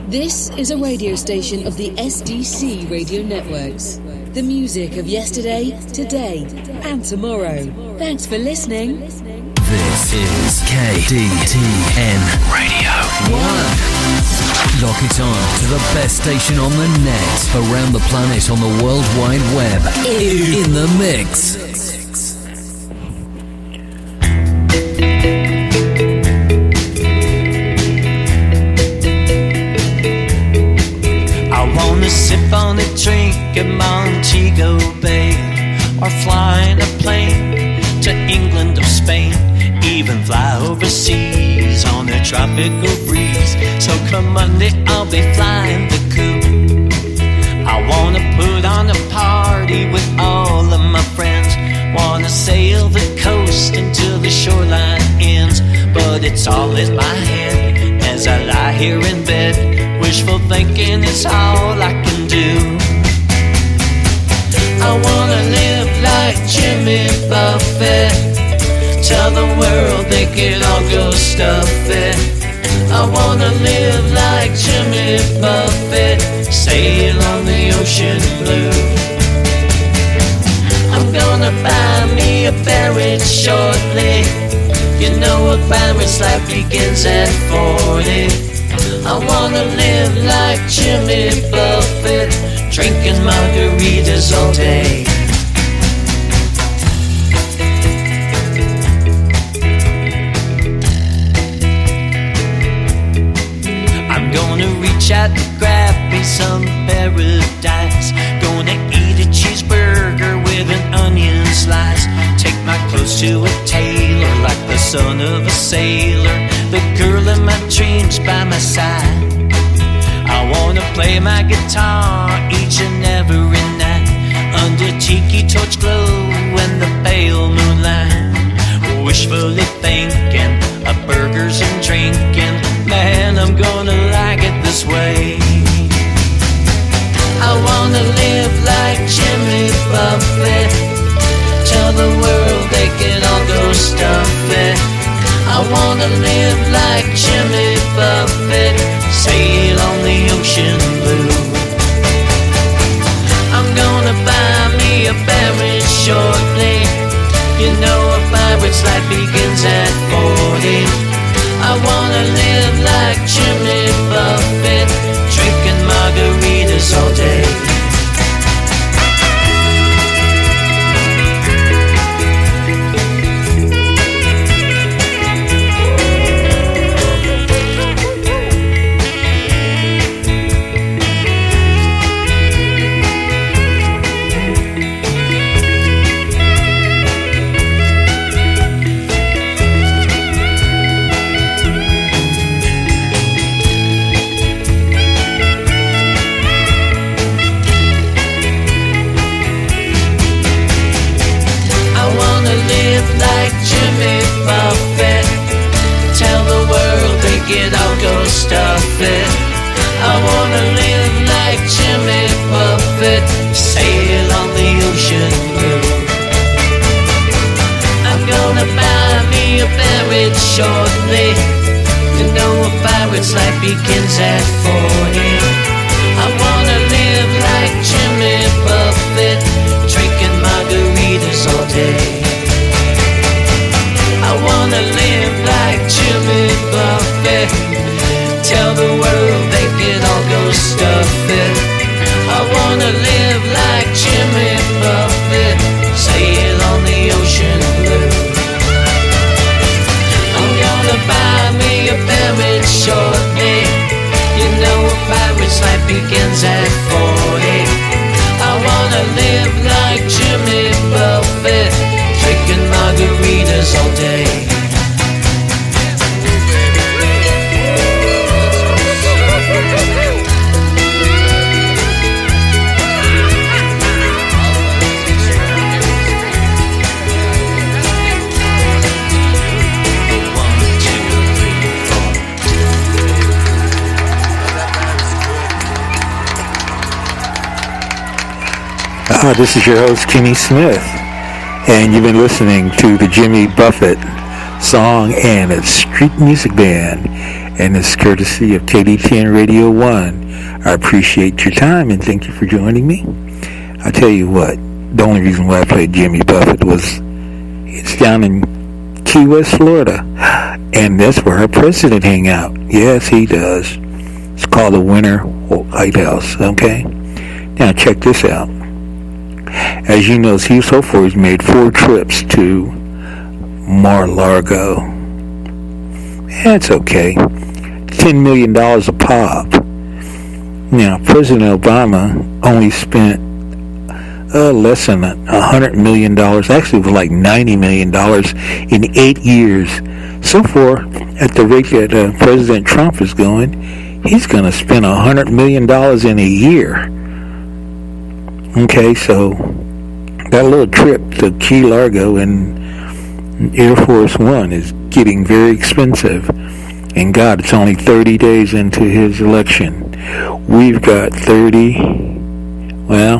This is a radio station of the SDC radio networks. The music of yesterday, today, and tomorrow. Thanks for listening. This is KDTN Radio 1. Lock it on to the best station on the net, around the planet, on the World Wide Web. In the mix. Sip on a drink at Montego Bay, or fly in a plane to England or Spain, even fly overseas on a tropical breeze. So come Monday I'll be flying the coop. I wanna put on a party with all of my friends, wanna sail the coast until the shoreline ends. But it's all in my head as I lie here in bed. Wishful thinking is all I can do. I wanna live like Jimmy Buffett, tell the world they can all go stuff it. I wanna live like Jimmy Buffett, sail on the ocean blue. I'm gonna buy me a Barrett shortly. You know a Barrett's life begins at 40. I wanna live like Jimmy Buffett, drinking margaritas all day. I'm gonna reach out to grab me some paradise. Gonna eat a cheeseburger with an onion slice. Take my clothes to a tailor like the son of a sailor. The girl in my dreams by my side. I wanna play my guitar each and every night, under tiki torch glow and the pale moonlight. Wishfully thinking of burgers and drinking. Man, I'm gonna like it this way. I wanna live like Jimmy Buffett, tell the world they can all go stuff it. I wanna live like Jimmy Buffett, sail on the ocean blue. I'm gonna buy me a Barrett shortly. You know a pirate's life begins at 40. I wanna live like Jimmy Buffett, drinking margaritas all day. Stuff it. I wanna live like Jimmy Buffett, sail on the ocean blue. I'm gonna buy me a Barrett shortly. You know a pirate's life begins at 40. I wanna live like Jimmy Buffett, drinking margaritas all day. I wanna live like Jimmy Buffett, tell the world they can all go stuff it. I wanna live like Jimmy Buffett, sail on the ocean blue. I'm gonna buy me a Barrett shortly. You know a pirate's life begins at 40. I wanna live like Jimmy Buffett, drinking margaritas all day. This is your host, Jimmy Smith, and you've been listening to the Jimmy Buffett song and its street music band and it's courtesy of KD10 Radio 1. I appreciate your time, and thank you for joining me. I tell you what, the only reason why I played Jimmy Buffett was it's down in Key West, Florida, and that's where our president hang out. Yes, he does. It's called the Winter White House, okay? Now, check this out. As you know, so far he's made 4 trips to Mar-a-Lago. That's okay. $10 million a pop. Now, President Obama only spent less than $100 million. Actually, it was like $90 million in 8 years. So far, at the rate that President Trump is going, he's going to spend $100 million in a year. Okay, so that little trip to Key Largo and Air Force One is getting very expensive. And God, it's only 30 days into his election. We've got 30, well,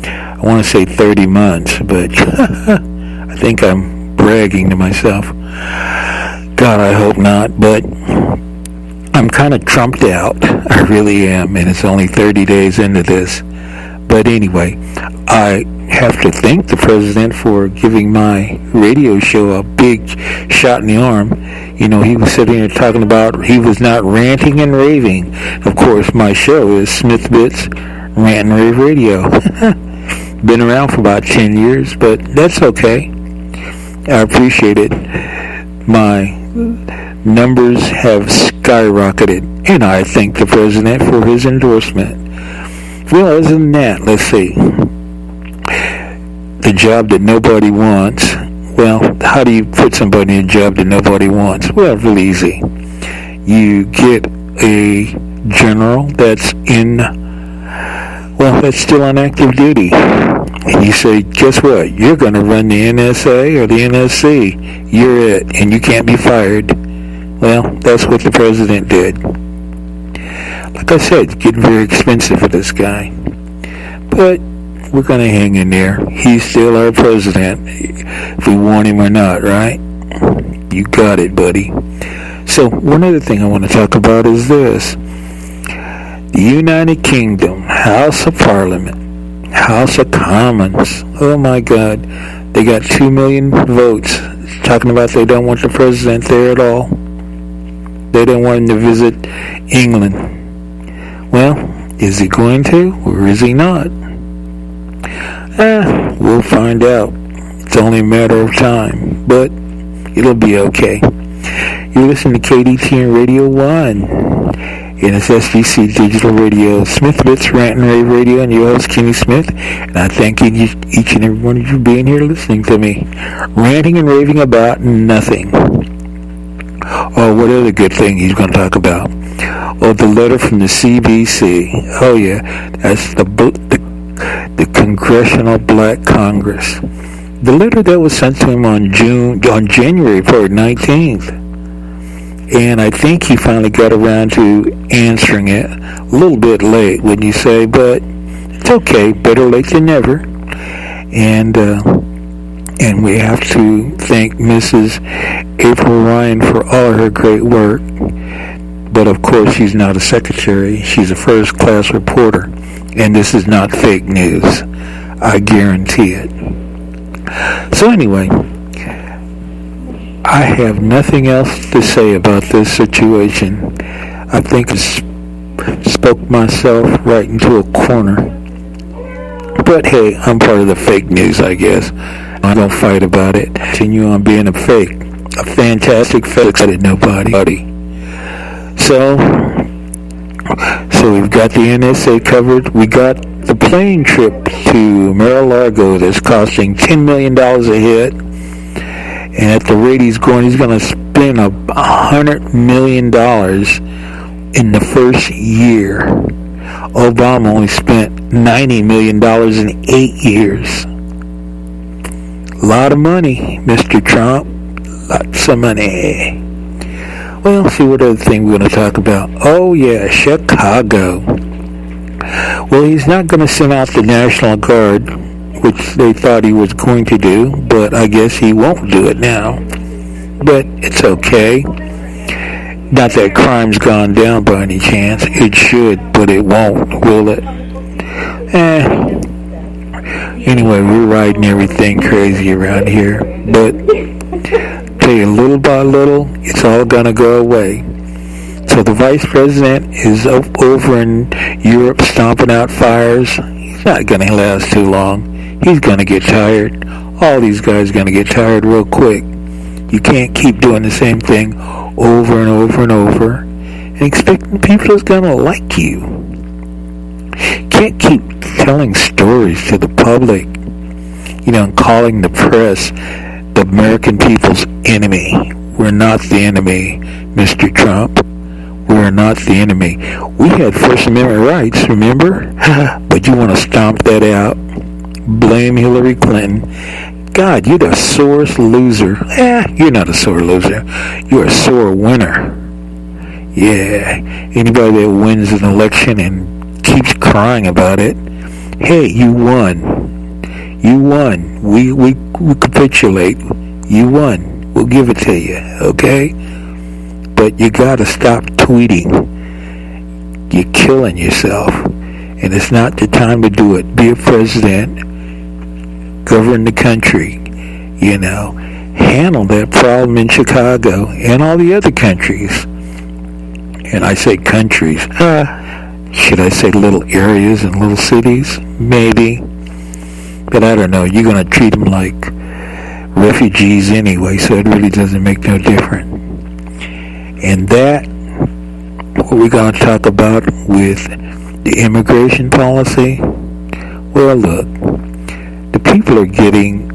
I want to say 30 months, but I think I'm bragging to myself. God, I hope not, but I'm kind of trumped out. I really am, and it's only 30 days into this. But anyway, I have to thank the president for giving my radio show a big shot in the arm. You know, he was sitting there talking about he was not ranting and raving. Of course, my show is Smith Bit's Rant and Rave Radio. Been around for about 10 years, but that's okay. I appreciate it. My numbers have skyrocketed, and I thank the president for his endorsement. Well, other than that, let's see. The job that nobody wants. Well, how do you put somebody in a job that nobody wants? Well, really easy. You get a general that's that's still on active duty. And you say, guess what? You're going to run the NSA or the NSC. You're it, and you can't be fired. Well, that's what the president did. Like I said, it's getting very expensive for this guy. But we're going to hang in there. He's still our president, if we want him or not, right? You got it, buddy. So, one other thing I want to talk about is this. The United Kingdom, House of Parliament, House of Commons. Oh, my God. They got 2 million votes talking about they don't want the president there at all. They don't want him to visit England. Well, is he going to, or is he not? We'll find out. It's only a matter of time, but it'll be okay. You're listening to KD10 Radio 1, and it's SDC Digital Radio, Smith Bits Rant and Rave Radio, and your host, Kenny Smith, and I thank each and every one of you being here listening to me, ranting and raving about nothing. Oh, what other good thing he's going to talk about? Oh, the letter from the CBC. Oh, yeah, that's the Congressional Black Congress. The letter that was sent to him on January 19th. And I think he finally got around to answering it. A little bit late, wouldn't you say? But it's okay. Better late than never. And we have to thank Mrs. April Ryan for all her great work. But of course, she's not a secretary. She's a first-class reporter. And this is not fake news. I guarantee it. So anyway, I have nothing else to say about this situation. I think I spoke myself right into a corner. But hey, I'm part of the fake news, I guess. I don't fight about it. Continue on being a fantastic fake that nobody. So we've got the NSA covered. We got the plane trip to Mar-a-Lago that's costing $10 million a hit. And at the rate he's going to spend $100 million in the first year. Obama only spent $90 million in 8 years. A lot of money, Mr. Trump. Lots of money. Well, see what other thing we're going to talk about. Oh, yeah, Chicago. Well, he's not going to send out the National Guard, which they thought he was going to do, but I guess he won't do it now. But it's okay. Not that crime's gone down by any chance. It should, but it won't, will it? Anyway, we're riding everything crazy around here. But tell you, little by little, it's all gonna go away. So the vice president is over in Europe stomping out fires. He's not going to last too long. He's going to get tired. All these guys are going to get tired real quick. You can't keep doing the same thing over and over and over and expecting people is going to like you. Can't keep telling stories to the public, and calling the press the American people's enemy. We're not the enemy, Mr. Trump. We're not the enemy. We had First Amendment rights, remember? But you want to stomp that out. Blame Hillary Clinton. God, you're the sorest loser. You're not a sore loser. You're a sore winner. Yeah. Anybody that wins an election and keeps crying about it, hey, you won. You won. We capitulate. You won. We'll give it to you, okay? But you gotta stop tweeting. You're killing yourself. And it's not the time to do it. Be a president. Govern the country. Handle that problem in Chicago and all the other countries. And I say countries. Should I say little areas and little cities? Maybe. But I don't know. You're gonna treat them like refugees anyway, so it really doesn't make no difference. And that, what we're going to talk about with the immigration policy, well, look, the people are getting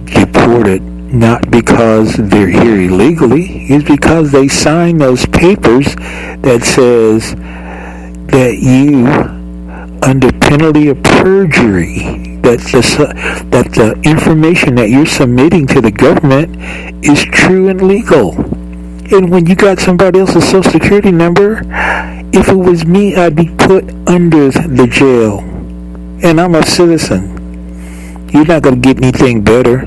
deported not because they're here illegally. It's because they signed those papers that says that you, under penalty of perjury, that the information that you're submitting to the government is true and legal. And when you got somebody else's social security number, if it was me, I'd be put under the jail. And I'm a citizen. You're not going to get anything better.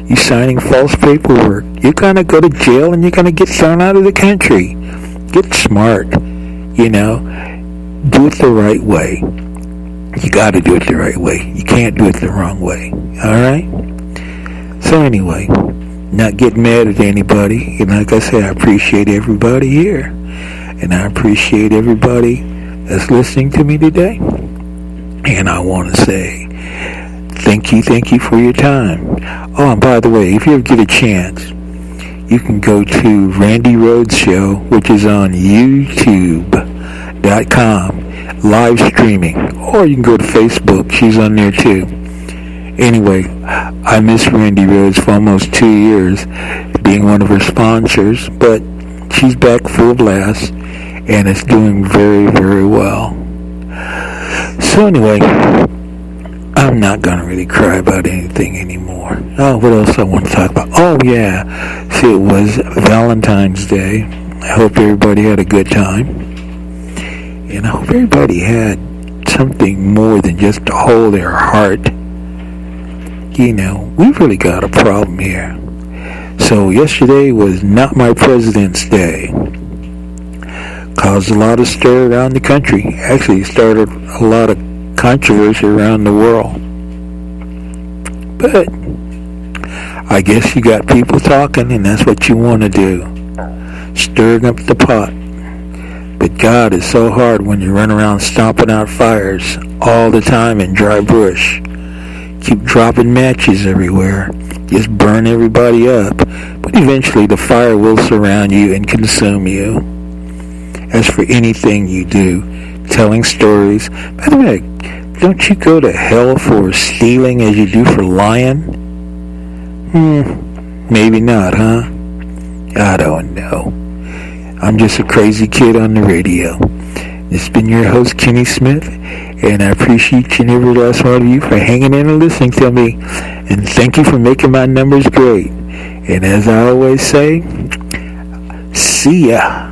You're signing false paperwork. You're going to go to jail and you're going to get thrown out of the country. Get smart. Do it the right way. You got to do it the right way. You can't do it the wrong way. All right? So anyway, not getting mad at anybody. And like I said, I appreciate everybody here. And I appreciate everybody that's listening to me today. And I want to say thank you for your time. Oh, and by the way, if you ever get a chance, you can go to Randy Rhodes Show, which is on YouTube.com, live streaming. Or you can go to Facebook. She's on there too. Anyway, I miss Randy Rhodes for almost 2 years, being one of her sponsors, but she's back full blast, and it's doing very, very well. So anyway, I'm not going to really cry about anything anymore. Oh, what else I want to talk about? Oh, yeah. See, it was Valentine's Day. I hope everybody had a good time. And I hope everybody had something more than just to hold their heart. We've really got a problem here. So yesterday was not my President's Day. Caused a lot of stir around the country. Actually started a lot of controversy around the world. But I guess you got people talking, and that's what you want to do. Stirring up the pot. But God is so hard when you run around stomping out fires all the time in dry bush. Keep dropping matches everywhere. Just burn everybody up. But eventually the fire will surround you and consume you. As for anything you do, telling stories. By the way, don't you go to hell for stealing as you do for lying? Maybe not, huh? I don't know. I'm just a crazy kid on the radio. This has been your host, Kenny Smith, and I appreciate each and every last one of you for hanging in and listening to me. And thank you for making my numbers great. And as I always say, see ya.